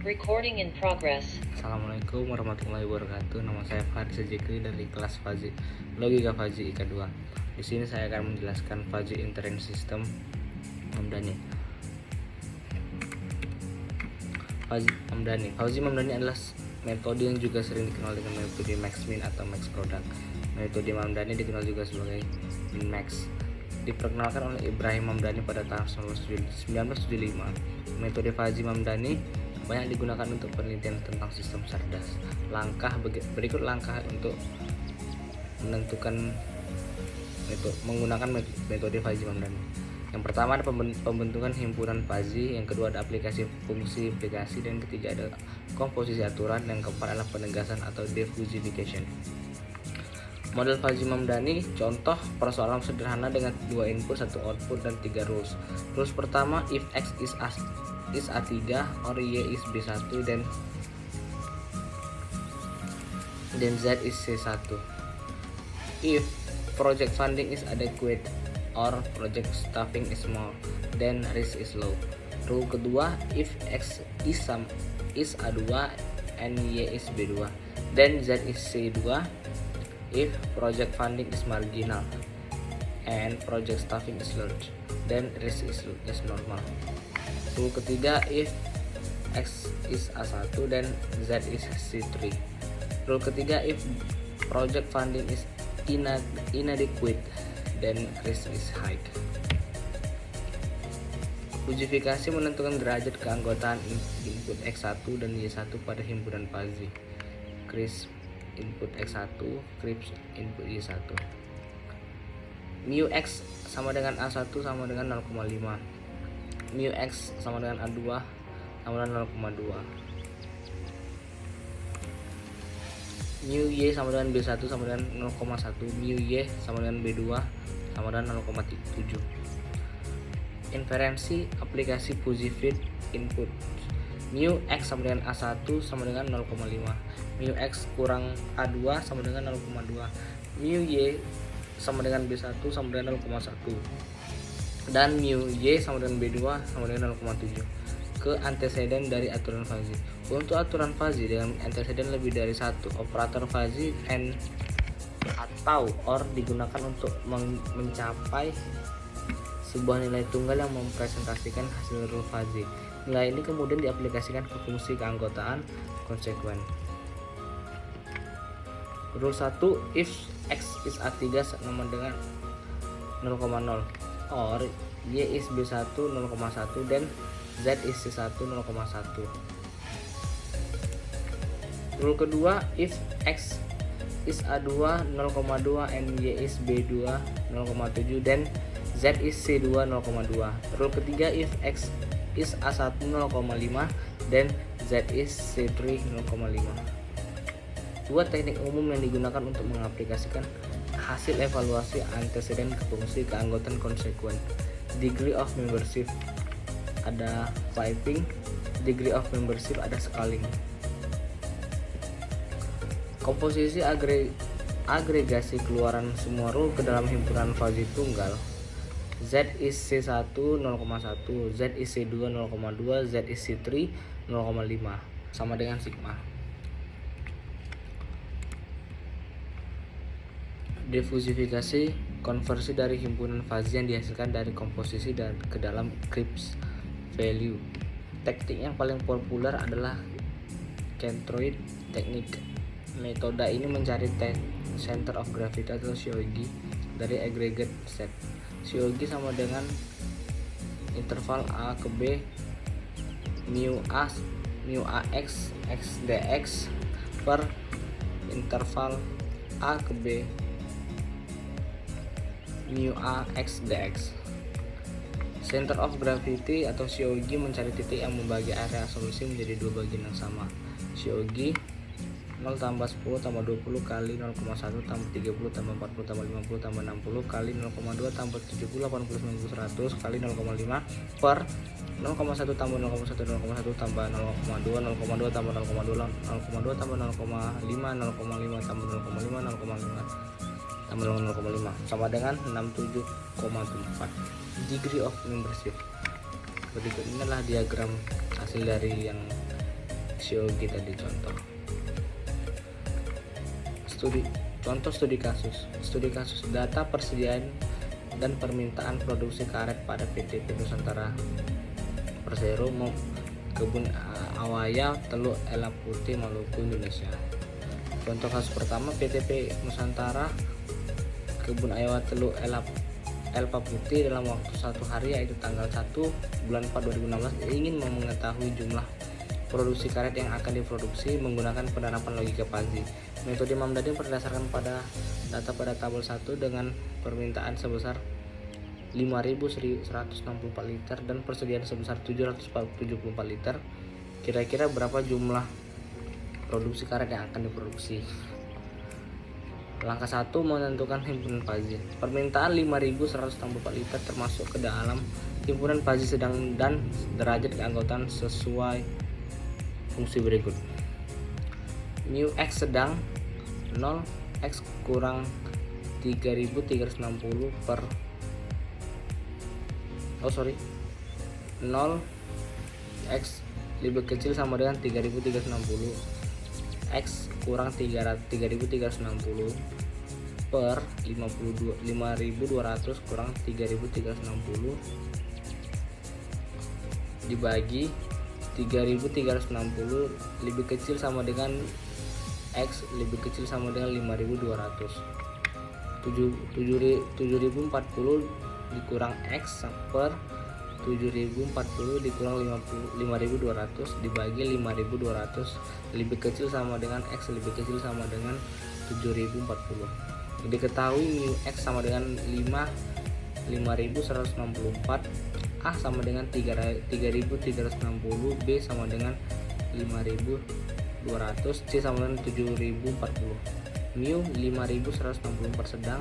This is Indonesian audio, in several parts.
Recording in progress. Assalamualaikum warahmatullahi wabarakatuh. Nama saya Faris Zikri dari kelas Logika Fuzzy IK 2. Di sini saya akan menjelaskan Fuzzy Inference System Mamdani. Fuzzy Mamdani adalah metode yang juga sering dikenal dengan metode max-min atau max product. Metode Mamdani dikenal juga sebagai min-max. Diperkenalkan oleh Ibrahim Mamdani pada tahun 1975. Metode Fuzzy Mamdani banyak digunakan untuk penelitian tentang sistem cerdas. Berikut langkah untuk menentukan menggunakan metode Fuzzy Mamdani. Yang pertama ada pembentukan himpunan fuzzy, yang kedua ada aplikasi fungsi aplikasi, dan ketiga ada komposisi aturan, yang keempat adalah penegasan atau diffusification. Model Fuzzy Mamdani, contoh persoalan sederhana dengan 2 input, 1 output, dan 3 rules. Rules pertama, if x is A3 or y is B1, then z is C1. If project funding is adequate or project staffing is small, then risk is low. Rule kedua, if x is A2 and y is B2, then z is C2. If project funding is marginal and project staffing is large, then risk is normal. Rule ketiga, if x is A1 then z is C3. Rule ketiga, if project funding is inadequate then risk is high. Fujifikasi menentukan derajat keanggotaan input x1 dan y1 pada himpunan fuzzy. Crisp input x1, crisp input y1. Mu x sama dengan A1 sama dengan 0,5. Mu x sama dengan A2 sama dengan 0,2. Mu y sama dengan B1 sama dengan 0,1. Mu y sama dengan B2 sama dengan 0,7. Inferensi aplikasi fuzzy fit input. Mu x sama dengan A1 sama dengan 0,5. Mu x kurang A2 sama dengan 0,2. Mu y sama dengan B1 sama dengan 0,1. Dan mu y sama dengan B2 sama dengan 0,7. Ke anteseden dari aturan fuzzy. Untuk aturan fuzzy dengan anteseden lebih dari 1, operator fuzzy and atau or digunakan untuk mencapai sebuah nilai tunggal yang mempresentasikan hasil rule fuzzy. Nilai ini kemudian diaplikasikan ke fungsi keanggotaan konsekuen. Rule 1, if x is A3 sama dengan 0,0 or y is B1 0,1 dan z is C1 0,1. Rule kedua, if x is A2 0,2 and y is B2 0,7 dan z is C2 0,2. Rule ketiga, if x is A1 0,5 dan z is C3 0,5. Dua teknik umum yang digunakan untuk mengaplikasikan hasil evaluasi anteseden ke fungsi keanggotaan konsekuen. Degree of membership ada piping, degree of membership ada scaling. Komposisi agregasi keluaran semua rule ke dalam himpunan fuzzy tunggal. Z is C1 0,1, Z is C2 0,2, Z is C3 0,5 sama dengan sigma. Diffusifikasi, konversi dari himpunan fuzzy yang dihasilkan dari komposisi dan ke dalam crisp value. Teknik yang paling populer adalah centroid teknik. Metode ini mencari center of gravity atau COG dari aggregate set. COG sama dengan interval A ke B mu AX x dx per interval A ke B mu A x dx. Center of gravity atau COG mencari titik yang membagi area solusi menjadi dua bagian yang sama. COG 0 tambah 10 tambah 20 kali 0,1 tambah 30 tambah 40 tambah 50 tambah 60 kali 0,2 tambah 70 80 90 100 kali 0,5 per 0,1 tambah 0,1 0,1 tambah 0,2 0,2 tambah 0,2 0,2 tambah 0,5 0,5 tambah 0,5 0,5 tambah 0,5 sama dengan 67,4. Degree of membership. Berikut ini adalah diagram hasil dari yang Xiaogi tadi contoh. Studi kasus data persediaan dan permintaan produksi karet pada PT Nusantara Persero Kebun Awaya Teluk Elap Putih Maluku Indonesia. Contoh kasus pertama, PT Nusantara Kebun Awaya Teluk Elpa Putih dalam waktu 1 hari, yaitu tanggal 1 bulan 4 2016 ingin mengetahui jumlah produksi karet yang akan diproduksi menggunakan penerapan logika Fuzzy. Metode Mamdani berdasarkan pada data pada tabel 1 dengan permintaan sebesar 5.164 liter dan persediaan sebesar 774 liter. Kira-kira berapa jumlah produksi karet yang akan diproduksi? Langkah 1, menentukan himpunan Fuzzy. Permintaan 5.164 liter termasuk ke dalam himpunan Fuzzy sedang dan derajat keanggotaan sesuai fungsi berikut. Mu X sedang 0 X kurang 3.360 per 0 X lebih kecil sama dengan 3.360 X kurang 3.360 per 5.200 kurang 3.360 dibagi 3.360 lebih kecil sama dengan X lebih kecil sama dengan 5.200. 7.040 dikurang X per 7.040 dikurang 5.200 dibagi 5.200 lebih kecil sama dengan X lebih kecil sama dengan 7.040. Diketahui mu X sama dengan 5.164, A sama dengan 3.360, B sama dengan 5.200, C sama dengan 7.040. Mu 5.164 sedang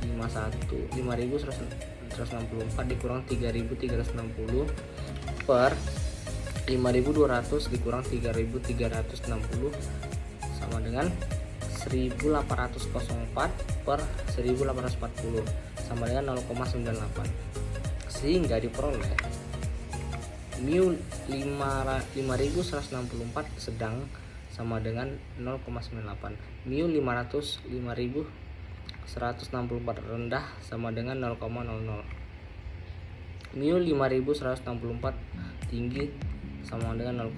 5.164 dikurang 3.360 per 5.200 dikurang 3.360 sama dengan 1.804 per 1.840 sama dengan 0,98. Sehingga diperoleh mu 5.164 sedang sama dengan 0,98, mu 5.164 rendah sama dengan 0,00, mu 5.164 tinggi sama dengan 0,00.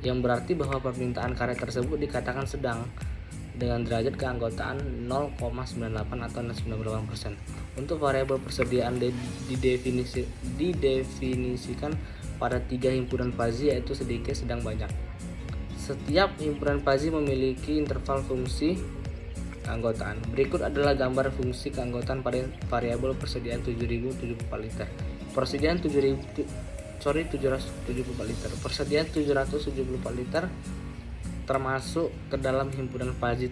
Yang berarti bahwa permintaan karet tersebut dikatakan sedang dengan derajat keanggotaan 0,98 atau 98%. Untuk variabel persediaan didefinisikan pada 3 himpunan Fuzzy, yaitu sedikit, sedang, banyak. Setiap himpunan Fuzzy memiliki interval fungsi keanggotaan. Berikut adalah gambar fungsi keanggotaan pada variabel persediaan 7.074 liter. Persediaan 774 liter. Persediaan 774 liter termasuk ke dalam himpunan Fuzzy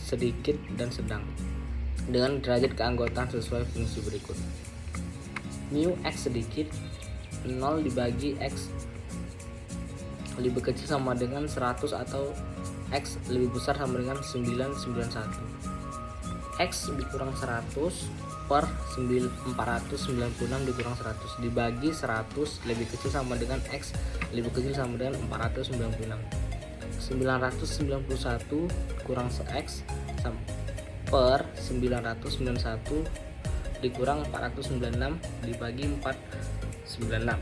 sedikit dan sedang dengan derajat keanggotaan sesuai fungsi berikut. Mu X sedikit 0 dibagi X lebih kecil sama dengan 100 atau X lebih besar sama dengan 991. X dikurang 100 per 496 dikurang 100 dibagi 100 lebih kecil sama dengan X lebih kecil sama dengan 496. 991 kurang X per 991 dikurang 496 dibagi 496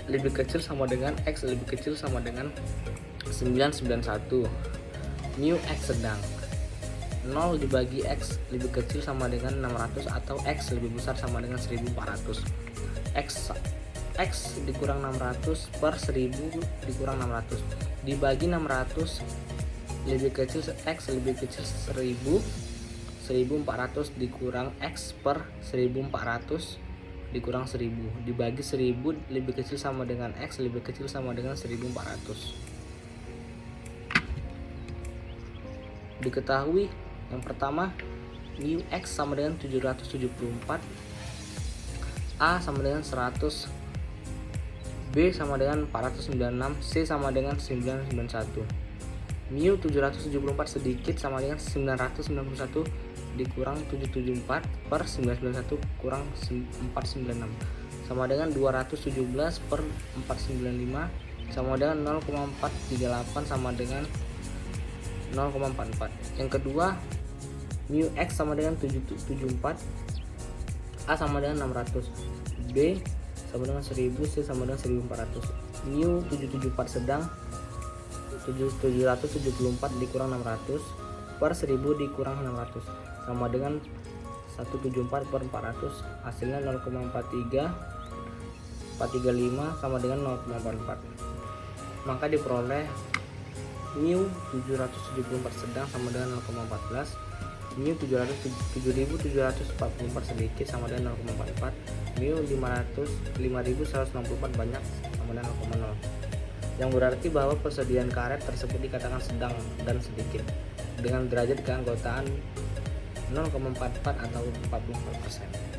lebih kecil sama dengan X lebih kecil sama dengan 991. Mu X sedang 0 dibagi X lebih kecil sama dengan 600 atau X lebih besar sama dengan 1400. X dikurang 600 per 1000 dikurang 600 dibagi 600 lebih kecil X lebih kecil 1400 dikurang X per 1400 dikurang 1000 dibagi 1000 lebih kecil sama dengan X lebih kecil sama dengan 1400. Diketahui yang pertama, mu X sama dengan 774, A sama dengan 100, B sama dengan 496, C sama dengan 991. Mu 774 sedikit sama dengan 991, dikurang 774 per 991 kurang 496 sama dengan 217 per 495 sama dengan 0,438 sama dengan 0,44. Yang kedua, mu X sama dengan 774, A sama dengan 600, B sama dengan 1000, C sama dengan 1400. Mu 774 sedang 774 dikurang 600 per 1000 dikurang 600 sama dengan 174 per 400, hasilnya 0,435 sama dengan 0,44. Maka diperoleh mu 774 sedang sama dengan 0,14, mu 7744 sedikit sama dengan 0,44, mu 5164 banyak sama dengan 0,0, yang berarti bahwa persediaan karet tersebut dikatakan sedang dan sedikit dengan derajat keanggotaan 0,44 atau 44%.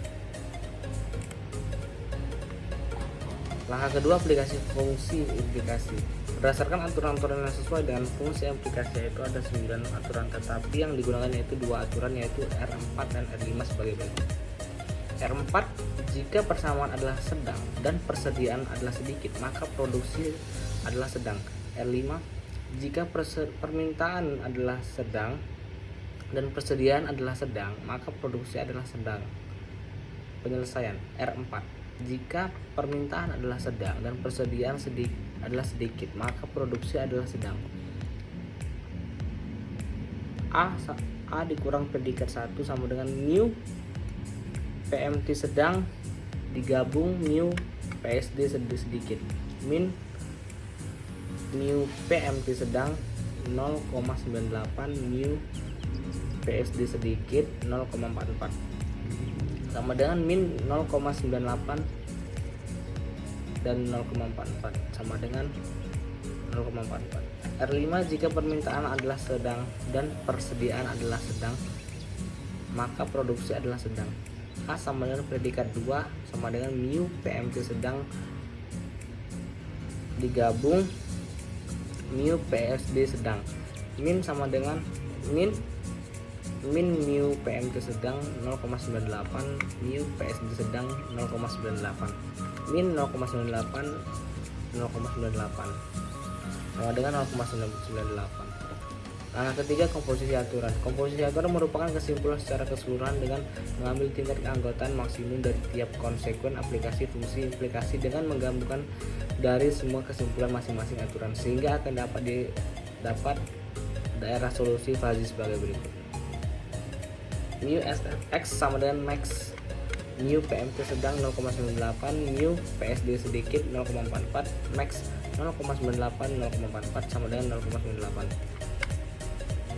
Langkah kedua, aplikasi fungsi implikasi. Berdasarkan aturan-aturan yang sesuai dengan fungsi implikasi, yaitu ada 9 aturan, tetapi yang digunakan yaitu 2 aturan, yaitu R4 dan R5 sebagai berikut. R4, jika persamaan adalah sedang dan persediaan adalah sedikit, maka produksi adalah sedang. R5, jika permintaan adalah sedang dan persediaan adalah sedang, maka produksi adalah sedang. Penyelesaian. R4, jika permintaan adalah sedang dan persediaan adalah sedikit, maka produksi adalah sedang. A dikurang predikat 1 sama dengan mu PMT sedang digabung mu PSD sedikit min mu PMT sedang 0,98 mu PSD sedikit 0,44 sama dengan min 0,98 dan 0,44 sama dengan 0,44. R5, jika permintaan adalah sedang dan persediaan adalah sedang, maka produksi adalah sedang. A sama dengan predikat 2 sama dengan mu PMT sedang digabung mu PSD sedang. Min sama dengan min mu PMT sedang 0,98, mu PSD sedang 0,98, min 0,98 sama dengan 0,98. Langkah ketiga, komposisi aturan. Komposisi aturan merupakan kesimpulan secara keseluruhan dengan mengambil tingkat keanggotaan maksimum dari tiap konsekuen aplikasi fungsi implikasi dengan menggabungkan dari semua kesimpulan masing-masing aturan sehingga akan dapat daerah solusi fuzzy sebagai berikut. Mu X sama dengan max, mu PMT sedang 0,98, mu PSD sedikit 0,44, max 0,98 0,44 sama dengan 0,98.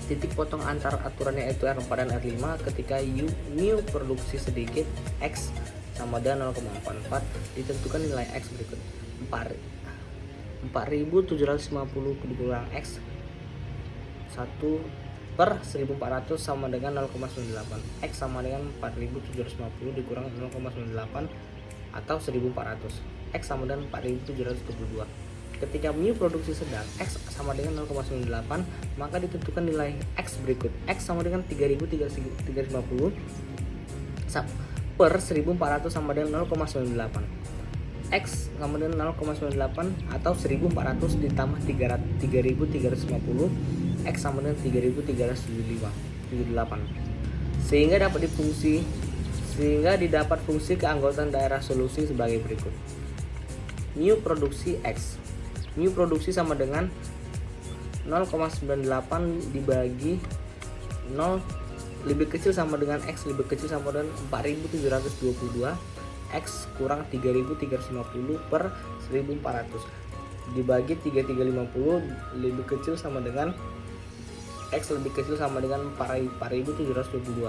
Titik potong antar aturannya yaitu R4 dan R5 ketika mu produksi sedikit X sama dengan 0,44 ditentukan nilai X berikut 4750 dikurang X 1 per 1400 sama dengan 0,98, X sama dengan 4750 dikurang 0,98 atau 1400, X sama dengan 4722. Ketika mu produksi sedang X sama dengan 0,98, maka ditentukan nilai X berikut. X sama dengan 3350 per 1400 sama dengan 0,98, X sama dengan 0,98 atau 1400 ditambah 3350, X sama dengan 3378, sehingga didapat fungsi keanggotaan daerah solusi sebagai berikut. Mu produksi X, mu produksi sama dengan 0,98 dibagi 0 lebih kecil sama dengan X lebih kecil sama dengan 4722, X kurang 3350 per 1400 dibagi 3350 lebih kecil sama dengan X lebih kecil sama dengan 4722,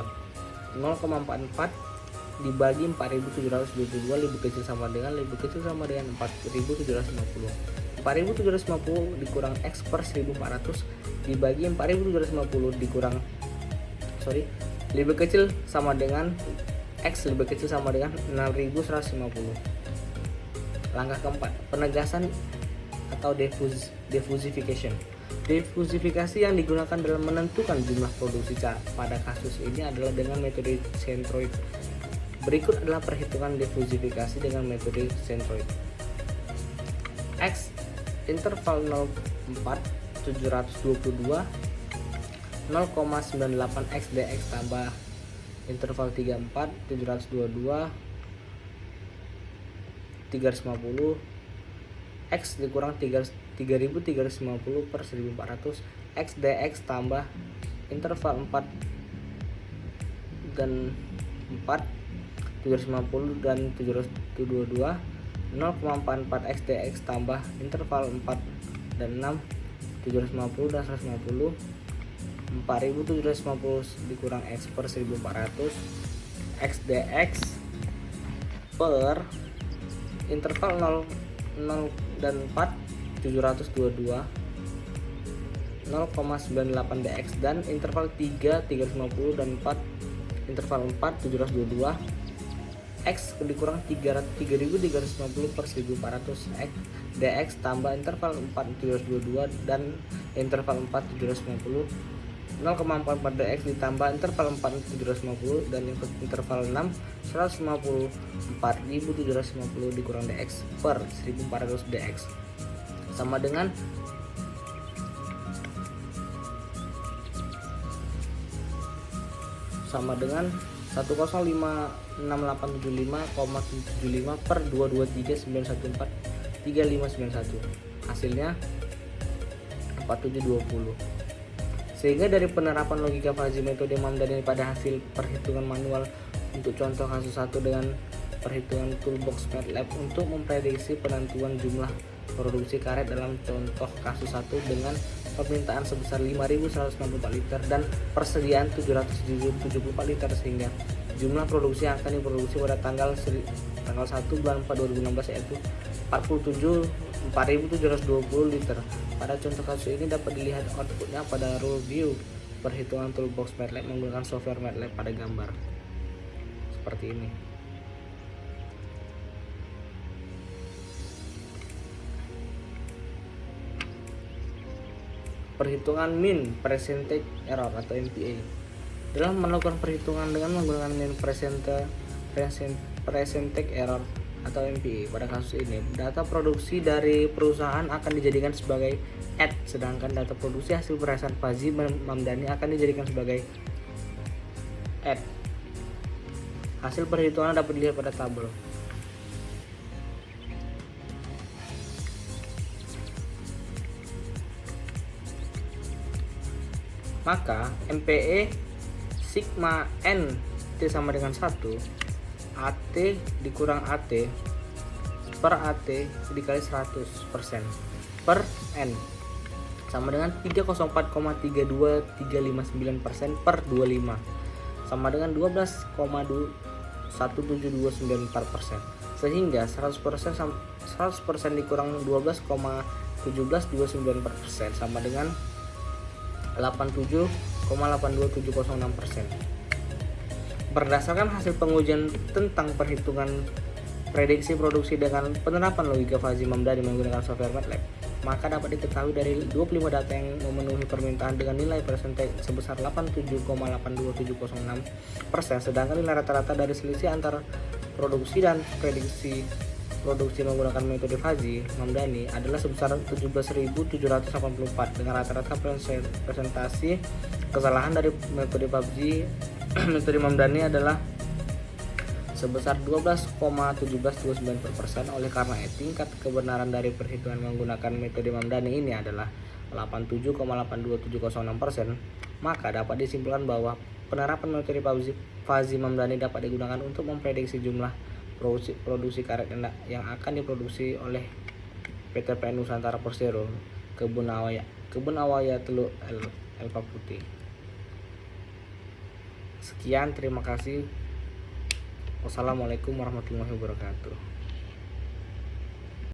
0,44 dibagi 4722 lebih kecil sama dengan 4750, 4750 dikurang X per 1400 dibagi 4750 dikurang lebih kecil sama dengan X lebih kecil sama dengan 6150. Langkah keempat, penegasan atau diffusification. Diversifikasi yang digunakan dalam menentukan jumlah produksi pada kasus ini adalah dengan metode centroid. Berikut adalah perhitungan diversifikasi dengan metode centroid. X interval 04 722 0,98 x dx tambah interval 34 722 350 X dikurang 3350 per 1400 X dx tambah interval 4 dan 4 750 dan 722 0,44 X dx tambah interval 4 dan 6 750 dan 150 4750 dikurang X per 1400 X dx per interval 0 dan 4 722 0,98 dx dan interval 3 350 dan 4 interval 4 722 X dikurang 3350 per 1400 X dx tambah interval 4 722 dan interval 4 750 0,44 dx ditambah interval 4 750 dan interval 6 150 4750 dikurang dx per 1400 dx sama dengan 1056875,75 per 223914 3591 hasilnya 4720. Sehingga dari penerapan logika Fuzzy metode Mamdani pada hasil perhitungan manual untuk contoh kasus 1 dengan perhitungan toolbox MATLAB untuk memprediksi penentuan jumlah produksi karet dalam contoh kasus 1 dengan permintaan sebesar 5.164 liter dan persediaan 774 liter sehingga jumlah produksi yang akan diproduksi pada tanggal 1 bulan 4 2016 yaitu 4.720 liter. Pada contoh kasus ini dapat dilihat outputnya pada rule view perhitungan toolbox MATLAB menggunakan software MATLAB pada gambar seperti ini. Perhitungan mean percentage error atau MPA. Dalam melakukan perhitungan dengan menggunakan mean percentage error atau MPA pada kasus ini, data produksi dari perusahaan akan dijadikan sebagai X, sedangkan data produksi hasil perasan Fuzzy Mamdani akan dijadikan sebagai X. Hasil perhitungan dapat dilihat pada tabel. Maka MPE sigma N T sama dengan 1 AT dikurang AT per AT dikali 100% per N sama dengan 304,32359% per 25 sama dengan 12,17294%, sehingga 100% dikurang 12,17294% sama dengan 87,82706%. Berdasarkan hasil pengujian tentang perhitungan prediksi produksi dengan penerapan logika Fuzzy Mamdani menggunakan software MATLAB, maka dapat diketahui dari 25 data yang memenuhi permintaan dengan nilai persentase sebesar 87,82706%, sedangkan nilai rata-rata dari selisih antara produksi dan prediksi produksi menggunakan metode Fuzzy Mamdani adalah sebesar 17.784 dengan rata-rata presentasi kesalahan dari metode metode Mamdani adalah sebesar 12,1729%. Oleh karena tingkat kebenaran dari perhitungan menggunakan metode Mamdani ini adalah 87,82706%, maka dapat disimpulkan bahwa penerapan metode Fuzzy Mamdani dapat digunakan untuk memprediksi jumlah produksi karet yang akan diproduksi oleh PT PN Nusantara Persero Kebun Awaya Teluk Elpa Putih. Sekian, terima kasih. Wassalamualaikum warahmatullahi wabarakatuh.